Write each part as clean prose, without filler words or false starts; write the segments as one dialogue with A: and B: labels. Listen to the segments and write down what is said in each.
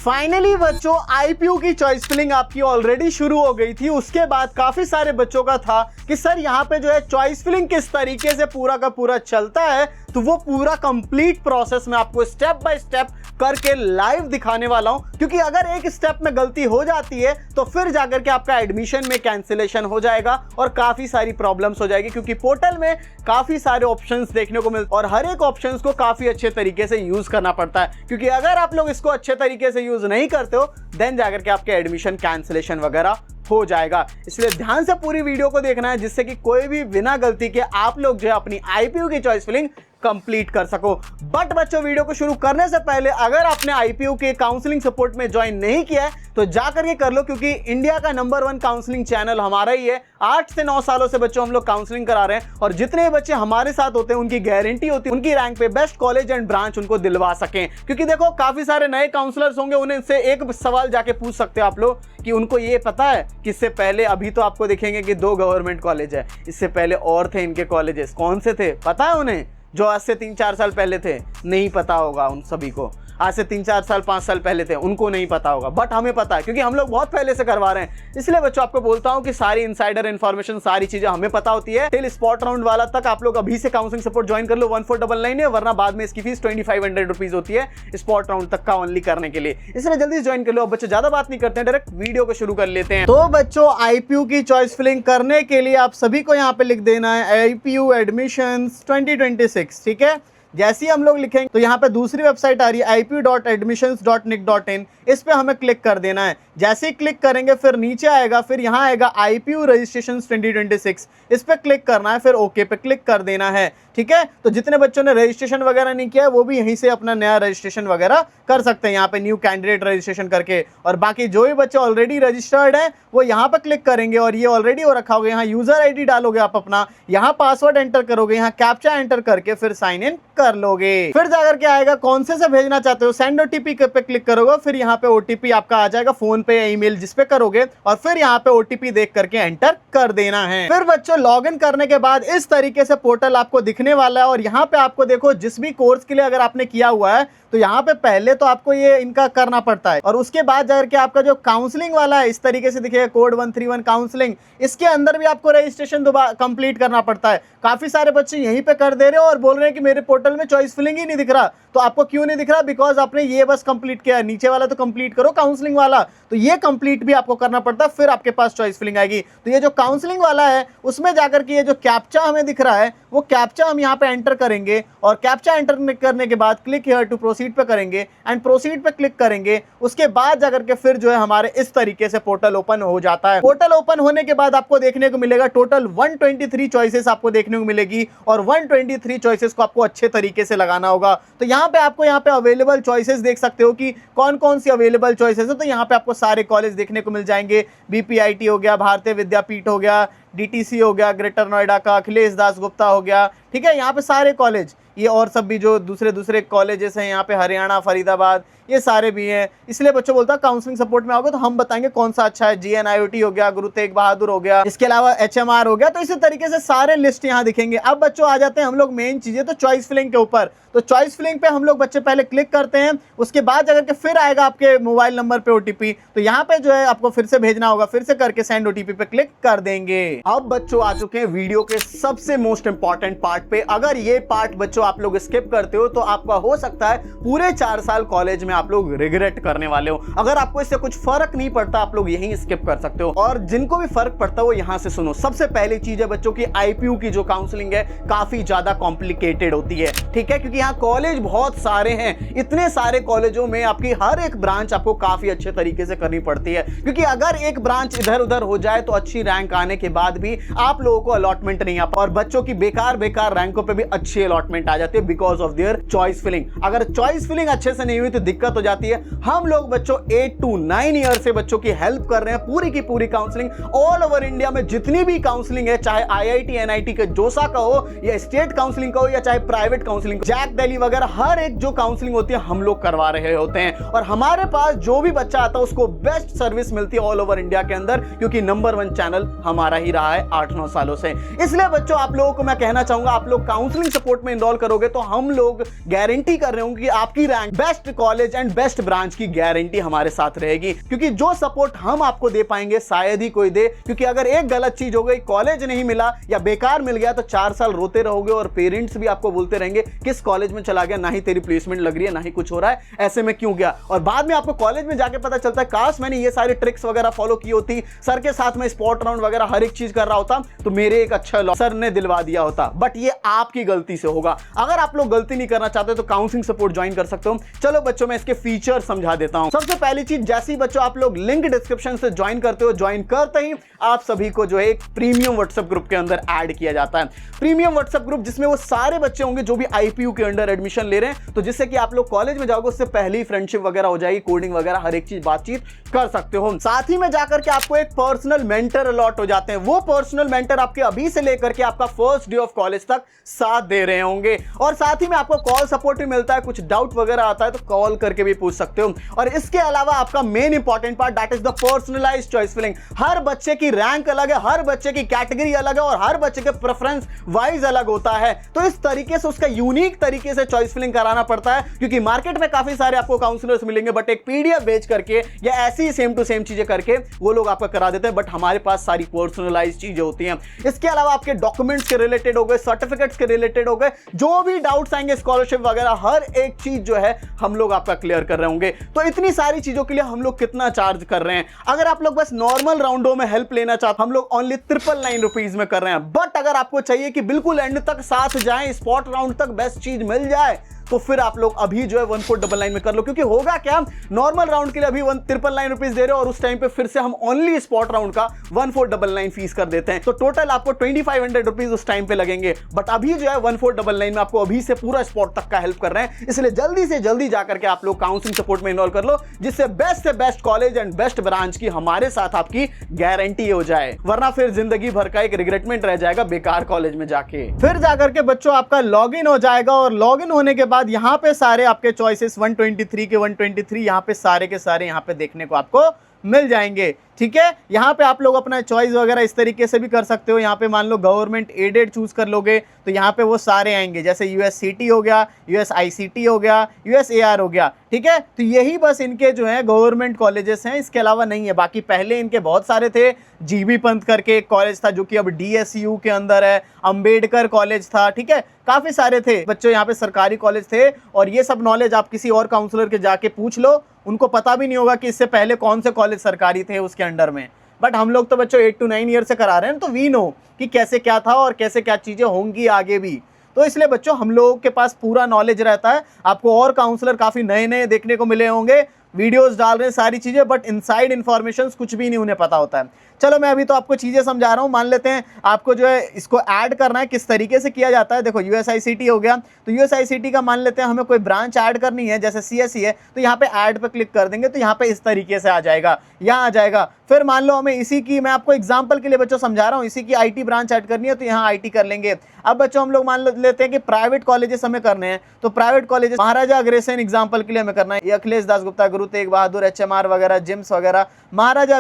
A: Finally बच्चों IPU की choice filling आपकी ऑलरेडी शुरू हो गई थी। उसके बाद काफी सारे बच्चों का था कि सर यहाँ पे जो है चॉइस फिलिंग किस तरीके से पूरा का पूरा चलता है, तो वो पूरा कंप्लीट प्रोसेस में आपको स्टेप बाय स्टेप करके लाइव दिखाने वाला हूं। क्योंकि अगर एक स्टेप में गलती हो जाती है तो फिर जाकर के आपका एडमिशन में कैंसिलेशन हो जाएगा और काफी सारी प्रॉब्लम्स हो जाएगी, क्योंकि पोर्टल में काफी सारे ऑप्शंस देखने को मिलते और हर एक ऑप्शंस को काफी अच्छे तरीके से यूज करना पड़ता है। क्योंकि अगर आप लोग इसको अच्छे तरीके से यूज नहीं करते हो देन जाकर के आपके एडमिशन कैंसिलेशन वगैरह हो जाएगा। इसलिए ध्यान से पूरी वीडियो को देखना है जिससे कि कोई भी बिना गलती के आप लोग जो है अपनी आईपीयू की चॉइस फिलिंग कंप्लीट कर सको। बट बच्चों वीडियो को शुरू करने से पहले अगर आपने आईपीयू के काउंसलिंग सपोर्ट में ज्वाइन नहीं किया है तो जाकर के कर लो, क्योंकि इंडिया का नंबर 1 काउंसलिंग चैनल हमारा ही है। 8 से 9 सालों से बच्चों हम लोग काउंसलिंग करा रहे हैं और जितने बच्चे हमारे साथ होते हैं उनकी गारंटी होती है उनकी रैंक पे बेस्ट कॉलेज एंड ब्रांच उनको दिलवा सकें। क्योंकि देखो काफी सारे नए काउंसलर्स होंगे, उन्हें से एक सवाल जाके पूछ सकते हो आप लोग कि उनको ये पता है कि इससे पहले अभी तो आपको देखेंगे कि 2 गवर्नमेंट कॉलेज है, इससे पहले और थे इनके कॉलेजेस, कौन से थे पता है उन्हें? जो आज से 3-4 साल पहले थे नहीं पता होगा उन सभी को। आज से 3-4 साल 5 साल पहले थे उनको नहीं पता होगा, बट हमें पता है क्योंकि हम लोग बहुत पहले से करवा रहे हैं। इसलिए बच्चों आपको बोलता हूं कि सारी इनसाइडर इन्फॉर्मेशन सारी चीजें हमें पता होती है। टिल स्पॉट राउंड वाला तक आप लोग अभी से काउंसलिंग सपोर्ट ज्वाइन कर लो। 1499 है, वरना बाद में इसकी फीस 2500 रुपीज होती है स्पॉट राउंड तक का ओनली करने के लिए। इसलिए जल्दी ज्वाइन कर लो। अब बच्चे ज्यादा बात नहीं करते हैं, डायरेक्ट वीडियो को शुरू कर लेते हैं। तो बच्चों आईपीयू की चॉइस फिलिंग करने के लिए आप सभी को यहाँ पे लिख देना है आईपीयू एडमिशंस 2026। ठीक है, जैसे ही हम लोग लिखेंगे तो यहाँ पे दूसरी वेबसाइट आ रही है ipu.admissions.nic.in, इस पे हमें क्लिक कर देना है। जैसे ही क्लिक करेंगे फिर नीचे आएगा, फिर यहाँ आएगा आईपीयू रजिस्ट्रेशन 2026, इस पे क्लिक करना है, फिर ओके पे क्लिक कर देना है। ठीक है, तो जितने बच्चों ने रजिस्ट्रेशन वगैरह नहीं किया है वो भी यहीं से अपना नया रजिस्ट्रेशन वगैरह कर सकते हैं यहाँ पे न्यू कैंडिडेट रजिस्ट्रेशन करके। और बाकी जो भी बच्चे ऑलरेडी रजिस्टर्ड हैं वो यहाँ पे क्लिक करेंगे और ये ऑलरेडी हो रखा होगा। यहाँ यूजर आईडी डालोगे आप अपना, यहाँ पासवर्ड एंटर करोगे, यहाँ कैप्चा एंटर करके फिर साइन इन कर लोगे। फिर जाकर के आएगा कौन से भेजना चाहते हो, सेंड ओटीपी पे क्लिक करोगे, फिर यहाँ पे ओटीपी आपका आ जाएगा फोन पे या ईमेल जिस पे करोगे और फिर यहाँ पे ओटीपी देख करके एंटर कर देना है। फिर बच्चों लॉगिन करने के बाद इस तरीके से पोर्टल आपको दिखने वाला है और यहाँ पे आपको देखो जिस भी कोर्स के लिए अगर आपने किया हुआ है तो यहाँ पे पहले तो आपको ये इनका करना पड़ता है और उसके बाद जाकर के आपका जो काउंसलिंग वाला है इस तरीके से दिखेगा कोड 131 काउंसलिंग, इसके अंदर भी आपको रजिस्ट्रेशन दोबारा कंप्लीट करना पड़ता है। काफी सारे बच्चे यहीं पे कर दे रहे हो और बोल रहे हैं कि मेरे पोर्टल में चॉइस फिलिंग ही नहीं दिख रहा। तो आपको क्यों नहीं दिख रहा? बिकॉज आपने ये बस कंप्लीट किया है, नीचे वाला तो कंप्लीट करो काउंसलिंग वाला, तो ये कंप्लीट भी आपको करना पड़ता है, फिर आपके पास चॉइस फिलिंग आएगी। तो ये जो काउंसलिंग वाला है उसमें जाकर के ये जो कैप्चा हमें दिख रहा है वो कैप्चा हम यहाँ पे एंटर करेंगे और कैप्चा एंटर करने के बाद क्लिक हियर टू प्रोसीड पे करेंगे एंड प्रोसीड पे क्लिक करेंगे। उसके बाद जाकर के फिर जो है हमारे इस तरीके से पोर्टल ओपन हो जाता है। पोर्टल ओपन होने के बाद आपको देखने को मिलेगा टोटल 123 चॉइसेस आपको देखने को मिलेगी और 123 चॉइसेस को आपको अच्छे तरीके से लगाना होगा। तो यहाँ पे आपको यहाँ पे अवेलेबल चॉइसेस देख सकते हो कि कौन कौन सी अवेलेबल चॉइसेस है। तो यहाँ पे आपको सारे कॉलेज देखने को मिल जाएंगे। बीपीआईटी हो गया, भारतीय विद्यापीठ हो गया, डीटीसी हो गया, ग्रेटर नोएडा का अखिलेश दास गुप्ता हो गया। ठीक है, यहाँ पे सारे कॉलेज ये और सब भी जो दूसरे कॉलेजेस हैं यहाँ पे हरियाणा, फरीदाबाद, ये सारे भी हैं। इसलिए बच्चों बोलता है काउंसलिंग सपोर्ट में आओगे तो हम बताएंगे कौन सा अच्छा है। जीएनआईओटी हो गया, गुरु तेग बहादुर हो गया, इसके अलावा एचएमआर हो गया। तो इसी तरीके से सारे लिस्ट यहाँ दिखेंगे। अब बच्चों आ जाते हैं हम लोग मेन चीजें तो चॉइस फिलिंग के ऊपर। तो चॉइस फिलिंग पे हम लोग बच्चे पहले क्लिक करते हैं, उसके बाद जाकर के फिर आएगा आपके मोबाइल नंबर पे ओटीपी। तो यहाँ पे जो है आपको फिर से भेजना होगा, फिर से करके सेंड ओटीपी पे क्लिक कर देंगे। अब बच्चों आ चुके हैं वीडियो के सबसे मोस्ट इंपॉर्टेंट पार्ट पे। अगर ये पार्ट बच्चों आप लोग स्किप करते हो तो आपका हो सकता है पूरे 4 साल कॉलेज में आप लोग रिग्रेट करने वाले हो। अगर आपको इससे कुछ फर्क नहीं पड़ता आप लोग यहीं स्किप कर सकते हो और जिनको भी फर्क पड़ता है वो यहां से सुनो। सबसे पहली चीज है बच्चों की आईपीयू की जो काउंसलिंग है काफी ज्यादा कॉम्प्लिकेटेड होती है। ठीक है, क्योंकि यहाँ कॉलेज बहुत सारे हैं। इतने सारे कॉलेजों में आपकी हर एक ब्रांच आपको काफी अच्छे तरीके से करनी पड़ती है, क्योंकि अगर एक ब्रांच इधर उधर हो जाए तो अच्छी रैंक आने के बाद भी आप लोगों को अलॉटमेंट नहीं आ पाता और बच्चों की बेकार रैंकों पे भी अच्छी अलॉटमेंट आ जाती है because of their choice filling. अगर चॉइस फिलिंग अच्छे से नहीं हुई तो दिक्कत हो जाती है। हम लोग बच्चों 8 to 9 ईयर से बच्चों की हेल्प कर रहे हैं, पूरी की पूरी काउंसलिंग ऑल ओवर इंडिया में जितनी भी काउंसलिंग है, चाहे आईआईटी एनआईटी के जोसा का हो या स्टेट काउंसलिंग का हो या चाहे प्राइवेट काउंसलिंग, जैक दिल्ली वगैरह, हर एक जो काउंसलिंग होती है हम लोग करवा रहे होते हैं और हमारे पास जो भी बच्चा आता है उसको बेस्ट सर्विस मिलती है ऑल ओवर इंडिया के अंदर, क्योंकि नंबर 1 चैनल हमारा ही रहा है 8-9 सालों से। इसलिए बच्चों आप लोगों को मैं कहना चाहूंगा, आप लोग काउंसलिंग सपोर्ट में इनरोल करोगे तो हम लोग गारंटी कर रहे होंगे कि आपकी rank best college and best branch की गारंटी हमारे साथ रहेगी, क्योंकि जो सपोर्ट हम आपको दे पाएंगे शायद ही कोई दे, क्योंकि अगर एक गलत चीज हो गई, कॉलेज नहीं मिला या बेकार मिल गया, तो 4 साल रोते रहोगे और पेरेंट्स भी आपको बोलते रहेंगे किस कॉलेज में चला गया, ना ही तेरी प्लेसमेंट लग रही है, ना ही कुछ हो रहा है, ऐसे में क्यों गया। और बाद में आपको कॉलेज में जाके पता चलता है काश मैंने ये सारी ट्रिक्स वगैरह फॉलो की होती, सर के साथ में स्पॉट राउंड वगैरह हर एक चीज कर रहा होता, तो मेरे एक अच्छा सर ने दिलवा दिया होता। बट ये आपकी गलती से होगा। अगर आप लोग गलती नहीं करना चाहते तो काउंसलिंग सपोर्ट ज्वाइन कर सकते हो। चलो बच्चों, मैं इसके फीचर समझा देता हूं। सबसे पहली चीज, जैसे ही बच्चों आप लोग लिंक डिस्क्रिप्शन से ज्वाइन करते हो, ज्वाइन करते ही आप सभी को जो है एक प्रीमियम व्हाट्सएप ग्रुप के अंदर ऐड किया जाता है। प्रीमियम व्हाट्सएप ग्रुप जिसमें वो सारे बच्चे होंगे जो भी आईपीयू के अंडर एडमिशन ले रहे हैं, तो जिससे कि आप लोग कॉलेज में जाओगे उससे पहले ही फ्रेंडशिप वगैरह हो जाएगी, कोडिंग वगैरह हर एक चीज बातचीत कर सकते हो। साथ ही में जाकर के आपको एक पर्सनल मेंटर अलॉट हो जाते हैं। वो पर्सनल मेंटर आपके अभी से लेकर के आपका फर्स्ट डे ऑफ कॉलेज तक साथ दे रहे होंगे, और साथ ही में आपको कॉल सपोर्ट भी मिलता है। कुछ डाउट वगैरह आता है तो कॉल करके भी पूछ सकते हो। और इसके अलावा आपका main important part, that is the personalized choice filling. हर बच्चे की रैंक अलग है, हर बच्चे की कैटेगरी अलग है, और हर बच्चे के प्रेफरेंस वाइज अलग होता है। तो इस तरीके से उसका यूनिक तरीके से चॉइस फिलिंग कराना पड़ता है, क्योंकि मार्केट में काफी सारे आपको काउंसलर्स मिलेंगे, बट एक पीडीएफ बेच करके या ऐसी सेम टू सेम चीजें करके वो लोग आपका करा देते हैं। बट हमारे पास सारी पर्सनलाइज्ड चीजें होती हैं। इसके अलावा आपके डॉक्यूमेंट्स के रिलेटेड हो गए, सर्टिफिकेट्स के रिलेटेड हो गए, जो भी डाउट्स आएंगे स्कॉलरशिप वगैरह, हर एक चीज जो है हम लोग आपका क्लियर कर रहे होंगे। तो इतनी सारी चीजों के लिए हम लोग कितना चार्ज कर रहे हैं? अगर आप लोग बस नॉर्मल राउंडों में हेल्प लेना चाहते, हम लोग ओनली 999 रुपीज में कर रहे हैं। बट अगर आपको चाहिए कि बिल्कुल एंड तक साथ जाएं, स्पॉट राउंड तक बेस्ट चीज मिल जाए, तो फिर आप लोग अभी जो है 1499 में कर लो। क्योंकि होगा क्या, नॉर्मल राउंड के लिए अभी 999 रुपीज दे रहे हो, और उस टाइम पे फिर से हम ओनली स्पॉट राउंड का 1499 फीस कर देते हैं। तो टोटल आपको 2500 रुपीज उस टाइम पे लगेंगे। बट अभी जो है 1499 में आपको अभी से पूरा स्पॉट तक का हेल्प कर रहे हैं। इसलिए जल्दी से जल्दी जाकर के आप लोग काउंसलिंग सपोर्ट में इन्वॉल्व कर लो, जिससे बेस्ट से best college and best branch की हमारे साथ आपकी गारंटी हो जाए। वरना फिर जिंदगी भर का एक रिग्रेटमेंट रह जाएगा बेकार कॉलेज में जाके। फिर जाकर के बच्चों आपका लॉग इन हो जाएगा, और लॉग इन होने के बाद यहाँ पे सारे आपके चॉइसेस 123 के 123 यहाँ पे सारे के सारे यहाँ पे देखने को आपको मिल जाएंगे। ठीक है, यहाँ पे आप लोग अपना चॉइस वगैरह इस तरीके से भी कर सकते हो। यहाँ पे मान लो गवर्नमेंट एडेड चूज कर लोगे तो यहाँ पे वो सारे आएंगे, जैसे यूएससीटी हो गया, यूएसआईसीटी हो गया, यूएसएआर हो गया। ठीक है, तो यही बस इनके जो है गवर्नमेंट कॉलेजेस हैं, इसके अलावा नहीं है। बाकी पहले इनके बहुत सारे थे। जीबी पंत करके एक कॉलेज था जो कि अब डीएसयू के अंदर है, अंबेडकर कॉलेज था। ठीक है, काफी सारे थे बच्चों यहाँ पे सरकारी कॉलेज थे। और ये सब नॉलेज आप किसी और काउंसलर के जाके पूछ लो, उनको पता भी नहीं होगा कि इससे पहले कौन से कॉलेज सरकारी थे उसके अंडर में। बट हम लोग तो बच्चों 8 to 9 ईयर से करा रहे हैं, तो वी नो कि कैसे क्या था और कैसे क्या चीजें होंगी आगे भी। तो इसलिए बच्चों हम लोगों के पास पूरा नॉलेज रहता है। आपको और काउंसलर काफी नए नए देखने को मिले होंगे, वीडियोस डाल रहे हैं सारी चीजें, बट इनसाइड इन्फॉर्मेशन कुछ भी नहीं उन्हें पता होता है। चलो मैं अभी तो आपको चीजें समझा रहा हूँ। मान लेते हैं आपको जो है इसको ऐड करना है, किस तरीके से किया जाता है। देखो यूएसआईसीटी हो गया, तो यूएसआईसीटी का मान लेते हैं हमें कोई ब्रांच ऐड करनी है, जैसे सीएसई है, तो यहाँ पे ऐड पे क्लिक कर देंगे तो यहाँ पे इस तरीके से आ जाएगा, यहाँ आ जाएगा। फिर मान लो हमें इसी की, मैं आपको एग्जाम्पल के लिए बच्चों समझा रहा हूँ, इसी की आईटी ब्रांच ऐड करनी है तो यहाँ आईटी कर लेंगे। अब बच्चों हम लोग मान लेते हैं कि प्राइवेट कॉलेजेस हमें करने हैं, तो private colleges Maharaja Agrasen example के लिए हमें करना है, अखिलेश दास गुप्ता, गुरु तेग बहादुर, एचएमआर वगैरह, जिम्स वगैरह, महाराजा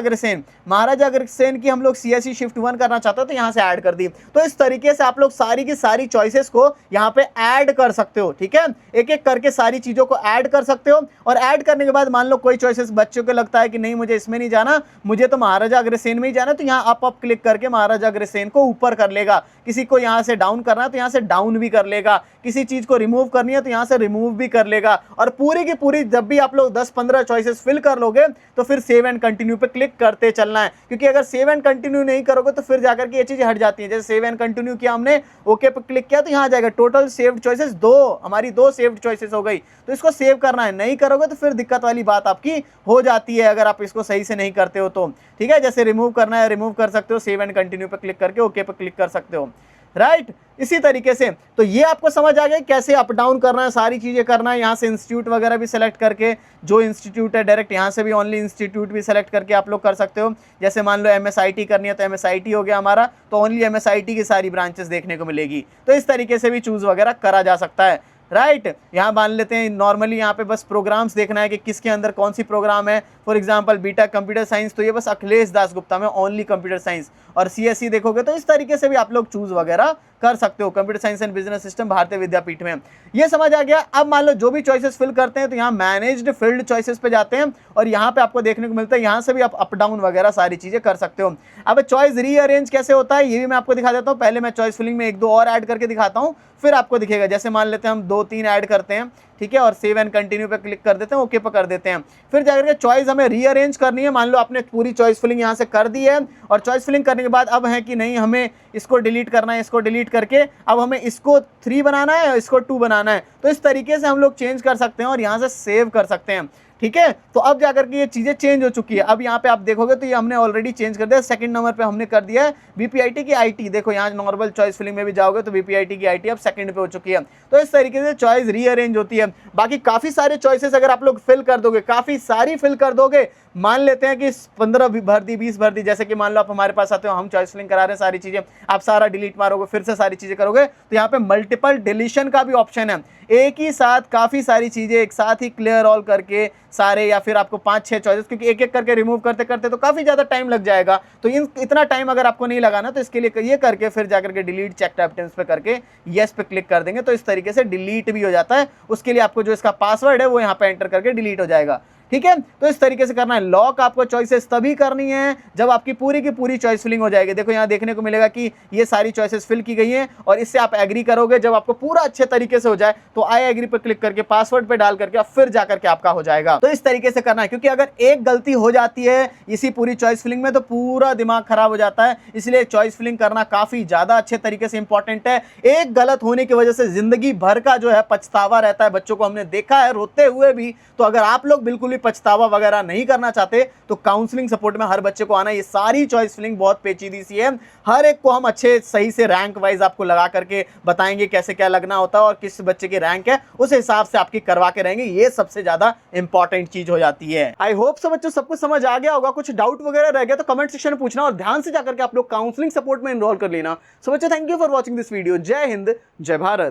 A: अग्रसेन की हम लोग सीएसई शिफ्ट 1 करना चाहते हो तो यहाँ से ऐड कर दी। तो इस तरीके से आप लोग सारी की सारी चॉइसेस को यहाँ पे ऐड कर सकते हो। ठीक है, एक एक करके सारी चीजों को ऐड कर सकते हो। और ऐड करने के बाद मान लो कोई चॉइसेस बच्चों को लगता है कि नहीं मुझे इसमें नहीं जाना, मुझे तो महाराजा अग्रसेन में ही जाना, तो यहाँ अप क्लिक करके महाराजा अग्रसेन को ऊपर कर लेगा। किसी को यहाँ से डाउन करना है तो यहाँ से डाउन भी कर लेगा, किसी चीज को रिमूव करनी है तो यहाँ से रिमूव भी कर लेगा। और पूरी की पूरी जब भी आप लोग 10-15 चॉइसेस फिल कर लोगे तो फिर सेव एंड कंटिन्यू पे क्लिक करते चलना है। क्योंकि अगर सेव एंड कंटिन्यू नहीं करोगे तो फिर जाकर के ये चीजें हट जाती है। जैसे सेव एंड कंटिन्यू किया हमने, ओके पे क्लिक किया तो यहाँ आ जाएगा टोटल सेव्ड चॉइसेस 2, हमारी 2 सेव्ड चॉइसेस हो गई। तो इसको सेव करना है, नहीं करोगे तो फिर दिक्कत वाली बात आपकी हो जाती है अगर आप इसको सही से नहीं करते हो तो। ठीक है, जैसे रिमूव करना है रिमूव कर सकते हो, सेव एंड कंटिन्यू पे क्लिक करके ओके पे क्लिक कर सकते हो। राइट, इसी तरीके से तो ये आपको समझ आ गया कैसे अप डाउन करना है, सारी चीजें करना है। यहाँ से इंस्टीट्यूट वगैरह भी सिलेक्ट करके, जो इंस्टीट्यूट है डायरेक्ट यहाँ से भी ओनली इंस्टीट्यूट भी सिलेक्ट करके आप लोग कर सकते हो। जैसे मान लो एमएसआईटी करनी है तो एमएसआईटी हो गया हमारा, तो ओनली एमएसआईटी की सारी ब्रांचेस देखने को मिलेगी। तो इस तरीके से भी चूज वगैरह करा जा सकता है। राइट, यहाँ मान लेते हैं नॉर्मली यहाँ पे बस प्रोग्राम्स देखना है कि किसके अंदर कौन सी प्रोग्राम है। For example beta computer science, तो ये बस अखिलेश दास गुप्ता में ओनली कंप्यूटर साइंस। और सीएसई देखोगे तो इस तरीके से भी आप लोग चूज वगैरह कर सकते हो computer science and business system भारतीय विद्यापीठ में। ये समझ आ गया। अब मान लो जो भी चॉइसेस फिल करते हैं तो यहाँ मैनेज्ड फील्ड चॉइसेस पे जाते हैं और यहाँ पे आपको देखने को मिलता है, यहाँ से भी आप अप डाउन वगैरह सारी चीजें कर सकते हो। अब चॉइस रीअरेंज कैसे होता है ये भी मैं आपको दिखा देता हूँ। पहले मैं चॉइस फिलिंग में 1-2 और ऐड करके दिखाता हूँ, फिर आपको दिखेगा। जैसे मान लेते हैं हम 2-3 ऐड करते हैं, ठीक है, और सेव एंड कंटिन्यू पे क्लिक कर देते हैं, ओके पे कर देते हैं। फिर जाकर के चॉइस हमें रीअरेंज करनी है। मान लो आपने पूरी चॉइस फिलिंग यहाँ से कर दी है और चॉइस फिलिंग करने के बाद अब है कि नहीं हमें इसको डिलीट करना है, इसको डिलीट करके अब हमें इसको 3 बनाना है और इसको 2 बनाना है। तो इस तरीके से हम लोग चेंज कर सकते हैं और यहाँ से सेव कर सकते हैं, ठीक है। तो अब जाकर के ये चीजें चेंज हो चुकी है। अब यहाँ पे आप देखोगे तो ये हमने ऑलरेडी चेंज कर दिया। सेकंड नंबर पे हमने कर दिया है बीपीआईटी की आईटी। देखो यहाँ नॉर्मल चॉइस फिलिंग में भी जाओगे तो बीपीआईटी की आईटी अब सेकंड पे हो चुकी है। तो इस तरीके से चॉइस रीअरेंज होती है। बाकी काफी सारे चॉइसेस अगर आप लोग फिल कर दोगे, काफी सारी फिल कर दोगे, मान लेते हैं कि 15 भर दी, 20 भर दी, जैसे कि मान लो आप हमारे पास आते हो, हम चॉइस फिलिंग करा रहे हैं सारी चीजें, आप सारा डिलीट मारोगे, फिर से सारी चीजें करोगे, तो यहाँ पे मल्टीपल डिलीशन का भी ऑप्शन है। एक ही साथ काफी सारी चीजें एक साथ ही क्लियर ऑल करके सारे, या फिर आपको 5-6 चॉइसेस, क्योंकि एक एक करके रिमूव करते करते तो काफी ज्यादा टाइम लग जाएगा। तो इतना टाइम अगर आपको नहीं लगाना तो इसके लिए ये करके फिर जाकर के डिलीट चेक आइटम्स पे करके यस पे क्लिक कर देंगे, तो इस तरीके से डिलीट भी हो जाता है। उसके लिए आपको जो इसका पासवर्ड है वो यहाँ पे एंटर करके डिलीट हो जाएगा, ठीक है। तो इस तरीके से करना है। लॉक आपको चॉइसेस तभी करनी है जब आपकी पूरी की पूरी चॉइस फिलिंग हो जाएगी। देखो यहाँ देखने को मिलेगा कि ये सारी चॉइसेस फिल की गई हैं और इससे आप एग्री करोगे। जब आपको पूरा अच्छे तरीके से हो जाए तो आई एग्री पे क्लिक करके पासवर्ड पे डाल करके फिर जाकर के आपका हो जाएगा। तो इस तरीके से करना है, क्योंकि अगर एक गलती हो जाती है इसी पूरी चॉइस फिलिंग में तो पूरा दिमाग खराब हो जाता है। इसलिए चॉइस फिलिंग करना काफी ज्यादा अच्छे तरीके से इंपॉर्टेंट है। एक गलत होने की वजह से जिंदगी भर का जो है पछतावा रहता है। बच्चों को हमने देखा है रोते हुए भी। तो अगर आप लोग बिल्कुल भी पछतावा वगैरह नहीं करना चाहते तो काउंसलिंग सपोर्ट में हर बच्चे को आना। ये सारी चॉइस फिलिंग बहुत पेचीदी सी है, हर एक को हम अच्छे सही से रैंक वाइज आपको लगा करके बताएंगे कैसे क्या लगना होता है और किस बच्चे की रैंक है उस हिसाब से आपकी करवा के रहेंगे। ये सबसे ज्यादा इंपॉर्टेंट चीज हो जाती है। आई होप सब बच्चों सब कुछ समझ आ गया होगा। कुछ डाउट वगैरह रह गया तो कमेंट सेक्शन में पूछना और ध्यान से जाकर के आप लोग काउंसलिंग सपोर्ट में एनरोल कर लेना। सो बच्चों thank you for watching this video. जय हिंद, जय भारत।